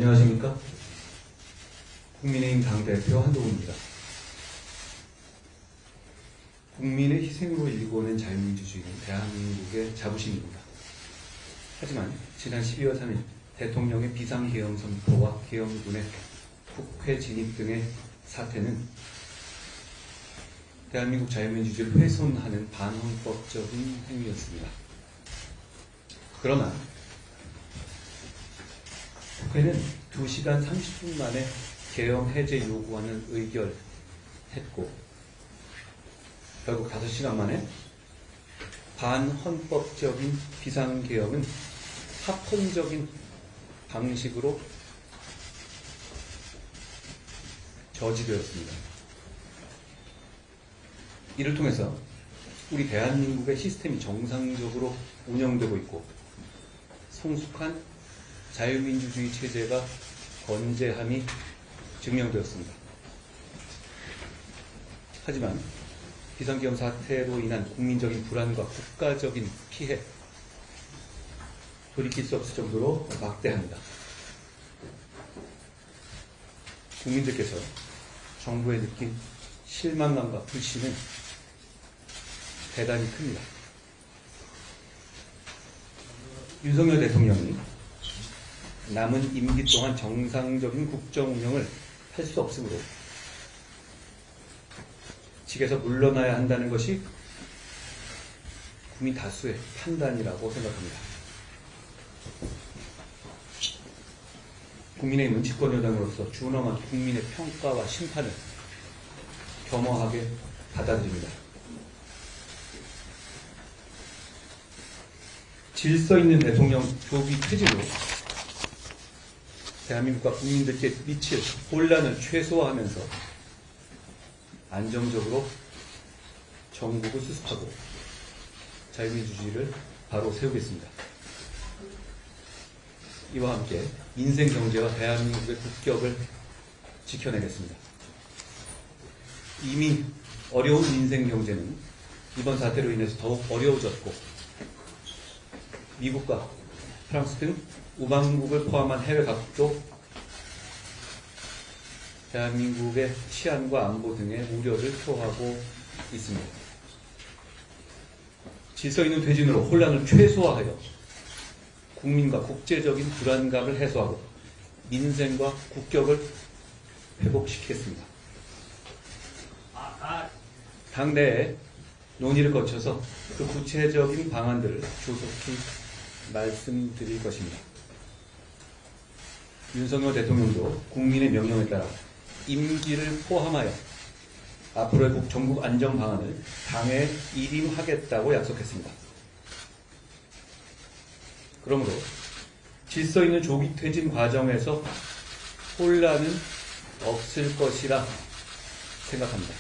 안녕하십니까? 국민의힘 당대표 한동훈입니다. 국민의 희생으로 일궈낸 자유민주주의는 대한민국의 자부심입니다. 하지만 지난 12월 3일 대통령의 비상계엄 선포와 계엄군의 국회 진입 등의 사태는 대한민국 자유민주주의를 훼손하는 반헌법적인 행위였습니다. 그러나 국회는 2시간 30분 만에 계엄 해제 요구안을 의결했고 결국 5시간 만에 반헌법적인 비상계엄은 합헌적인 방식으로 저지되었습니다. 이를 통해서 우리 대한민국의 시스템이 정상적으로 운영되고 있고 성숙한 자유민주주의 체제가 건재함이 증명되었습니다. 하지만 비상계엄 사태로 인한 국민적인 불안과 국가적인 피해, 돌이킬 수 없을 정도로 막대합니다. 국민들께서 정부에 느낀 실망감과 불신은 대단히 큽니다. 윤석열 대통령이 남은 임기 동안 정상적인 국정 운영을 할 수 없으므로 직에서 물러나야 한다는 것이 국민 다수의 판단이라고 생각합니다. 국민의힘은 집권여당으로서 준엄한 국민의 평가와 심판을 겸허하게 받아들입니다. 질서 있는 대통령 조기 퇴진으로 대한민국과 국민들께 미칠 혼란을 최소화하면서 안정적으로 정국을 수습하고 자유민주주의를 바로 세우겠습니다. 이와 함께 민생 경제와 대한민국의 국격을 지켜내겠습니다. 이미 어려운 민생 경제는 이번 사태로 인해서 더욱 어려워졌고 미국과 프랑스 등 우방국을 포함한 해외 각국도 대한민국의 치안과 안보 등의 우려를 표하고 있습니다. 질서 있는 퇴진으로 혼란을 최소화하여 국민과 국제적인 불안감을 해소하고 민생과 국격을 회복시키겠습니다. 당내에 논의를 거쳐서 그 구체적인 방안들을 조속히 말씀드릴 것입니다. 윤석열 대통령도 국민의 명령에 따라 임기를 포함하여 앞으로의 전국 안정 방안을 당에 일임하겠다고 약속했습니다. 그러므로 질서 있는 조기 퇴진 과정에서 혼란은 없을 것이라 생각합니다.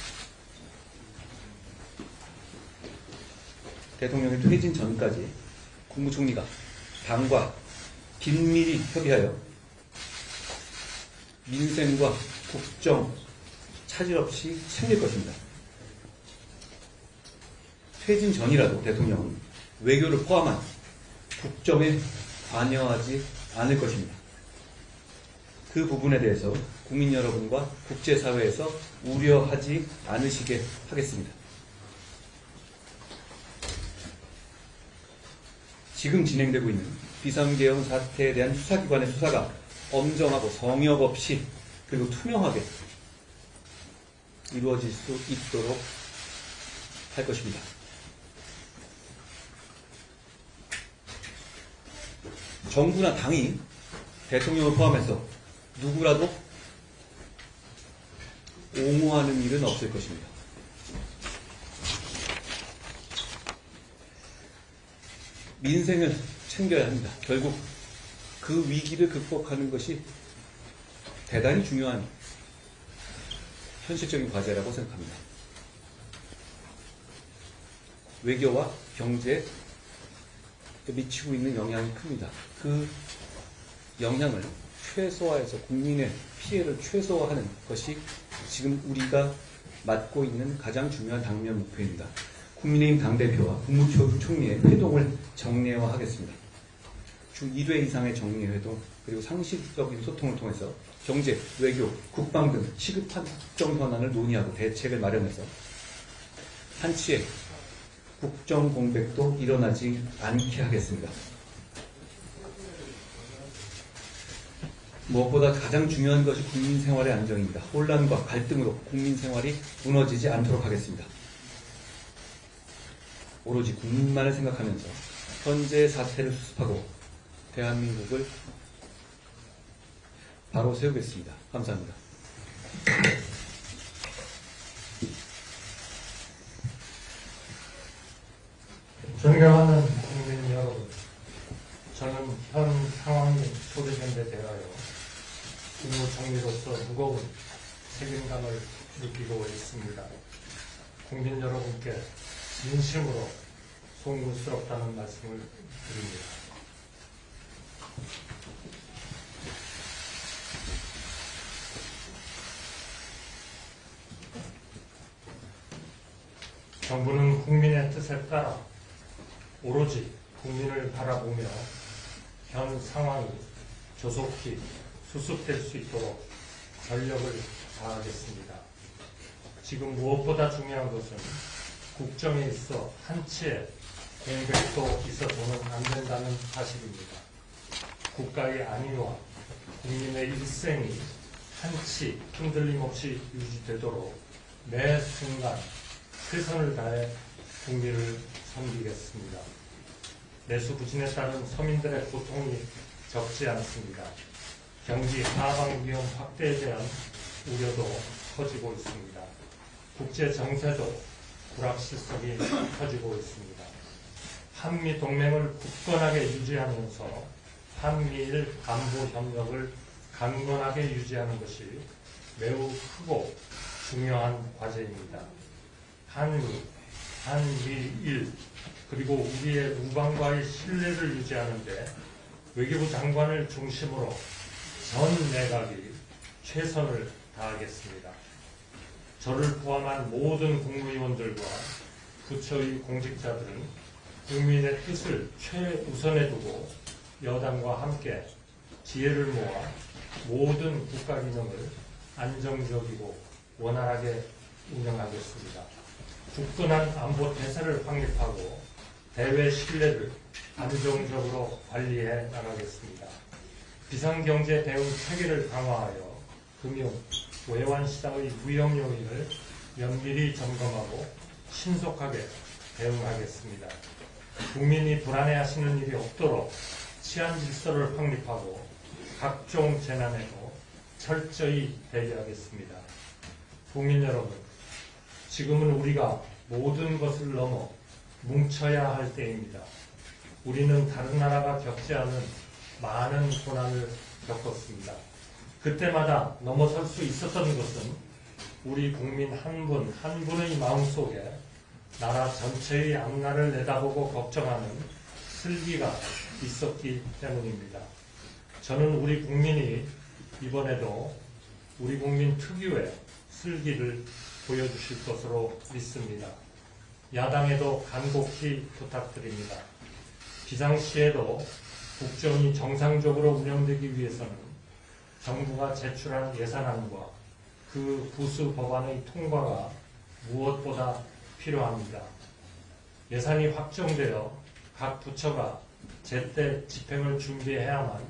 대통령의 퇴진 전까지 국무총리가 당과 긴밀히 협의하여 민생과 국정 차질 없이 챙길 것입니다. 퇴진 전이라도 대통령은 외교를 포함한 국정에 관여하지 않을 것입니다. 그 부분에 대해서 국민 여러분과 국제사회에서 우려하지 않으시게 하겠습니다. 지금 진행되고 있는 비상계엄 사태에 대한 수사기관의 수사가 엄정하고 성역 없이 그리고 투명하게 이루어질 수 있도록 할 것입니다. 정부나 당이 대통령을 포함해서 누구라도 옹호하는 일은 없을 것입니다. 민생을 챙겨야 합니다. 결국 그 위기를 극복하는 것이 대단히 중요한 현실적인 과제라고 생각합니다. 외교와 경제에 미치고 있는 영향이 큽니다. 그 영향을 최소화해서 국민의 피해를 최소화하는 것이 지금 우리가 맡고 있는 가장 중요한 당면 목표입니다. 국민의힘 당대표와 국무총리의 회동을 정례화하겠습니다. 주 1회 이상의 정례회동 그리고 상식적인 소통을 통해서 경제, 외교, 국방 등 시급한 국정 현안을 논의하고 대책을 마련해서 한치의 국정 공백도 일어나지 않게 하겠습니다. 무엇보다 가장 중요한 것이 국민 생활의 안정입니다. 혼란과 갈등으로 국민 생활이 무너지지 않도록 하겠습니다. 오로지 국민만을 생각하면서 현재의 사태를 수습하고 대한민국을 바로 세우겠습니다. 감사합니다. 존경하는 국민 여러분, 저는 현 상황이 초대전에 대하여 국무총리로서 무거운 책임감을 느끼고 있습니다. 국민 여러분께 진심으로 송구스럽다는 말씀을 드립니다. 정부는 국민의 뜻에 따라 오로지 국민을 바라보며 현 상황이 조속히 수습될 수 있도록 전력을 다하겠습니다. 지금 무엇보다 중요한 것은 국정에 있어 한치의 공백도 있어서는 안 된다는 사실입니다. 국가의 안위와 국민의 일생이 한치 흔들림 없이 유지되도록 매 순간 최선을 다해 국민을 섬기겠습니다. 내수부진에 따른 서민들의 고통이 적지 않습니다. 경기 하방 위험 확대에 대한 우려도 커지고 있습니다. 국제 정세도 불확실성이 커지고 있습니다. 한미 동맹을 굳건하게 유지하면서 한미일 안보 협력을 강건하게 유지하는 것이 매우 크고 중요한 과제입니다. 한미, 한미일, 그리고 우리의 우방과의 신뢰를 유지하는데 외교부 장관을 중심으로 전 내각이 최선을 다하겠습니다. 저를 포함한 모든 국무위원들과 부처의 공직자들은 국민의 뜻을 최우선에 두고 여당과 함께 지혜를 모아 모든 국가 기능을 안정적이고 원활하게 운영하겠습니다. 굳건한 안보 태세를 확립하고 대외 신뢰를 안정적으로 관리해 나가겠습니다. 비상경제 대응 체계를 강화하여 금융, 외환시장의 무역 요인을 면밀히 점검하고 신속하게 대응하겠습니다. 국민이 불안해하시는 일이 없도록 치안 질서를 확립하고 각종 재난에도 철저히 대비하겠습니다. 국민 여러분, 지금은 우리가 모든 것을 넘어 뭉쳐야 할 때입니다. 우리는 다른 나라가 겪지 않은 많은 고난을 겪었습니다. 그때마다 넘어설 수 있었던 것은 우리 국민 한 분 한 분의 마음속에 나라 전체의 앞날을 내다보고 걱정하는 슬기가 있었기 때문입니다. 저는 우리 국민이 이번에도 우리 국민 특유의 슬기를 보여주실 것으로 믿습니다. 야당에도 간곡히 부탁드립니다. 비상시에도 국정이 정상적으로 운영되기 위해서는 정부가 제출한 예산안과 그 부수 법안의 통과가 무엇보다 필요합니다. 예산이 확정되어 각 부처가 제때 집행을 준비해야만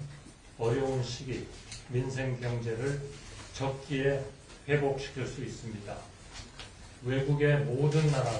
어려운 시기 민생 경제를 적기에 회복시킬 수 있습니다. 외국의 모든 나라가